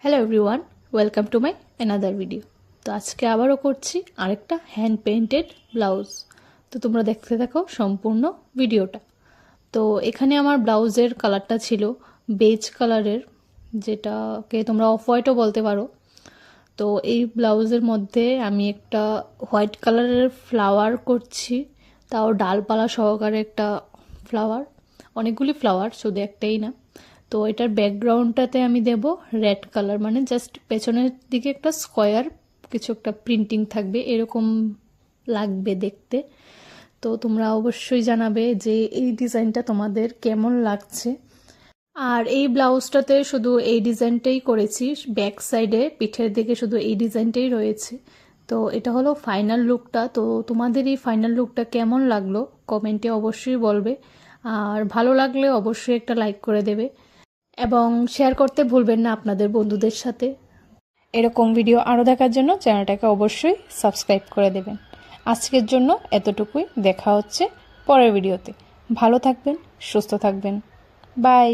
Hello everyone, welcome to my another video. তো আজকে আবারও করছি আরেকটা হ্যান্ড পেইন্টেড ব্লাউজ। তো তোমরা দেখতে থাকো সম্পূর্ণ ভিডিওটা। তো এখানে আমার ব্লাউজের কালারটা ছিল বেজ কালারের, যেটাকে তোমরা অফ হোয়াইটও বলতে পারো। তো এই ব্লাউজের মধ্যে আমি একটা হোয়াইট কালারের ফ্লাওয়ার করছি, তাও ডালপালা সহকারে একটা ফ্লাওয়ার, অনেকগুলি ফ্লাওয়ার, শুধু একটাই না। তো এটার ব্যাকগ্রাউন্ডটাতে আমি দেব রেড কালার, মানে জাস্ট পেছনের দিকে একটা স্কোয়ার কিছু একটা প্রিন্টিং থাকবে, এরকম লাগবে দেখতে। তো তোমরা অবশ্যই জানাবে যে এই ডিজাইনটা তোমাদের কেমন লাগছে। আর এই ব্লাউজটাতে শুধু এই ডিজাইনটাই করেছি, ব্যাক সাইডে পিঠের দিকে শুধু এই ডিজাইনটাই রয়েছে। তো এটা হলো ফাইনাল লুকটা। তো তোমাদের এই ফাইনাল লুকটা কেমন লাগলো কমেন্টে অবশ্যই বলবে, আর ভালো লাগলে অবশ্যই একটা লাইক করে দেবে এবং শেয়ার করতে ভুলবেন না আপনাদের বন্ধুদের সাথে। এরকম ভিডিও আরও দেখার জন্য চ্যানেলটাকে অবশ্যই সাবস্ক্রাইব করে দেবেন। আজকের জন্য এতটুকুই, দেখা হচ্ছে পরের ভিডিওতে। ভালো থাকবেন, সুস্থ থাকবেন, বাই।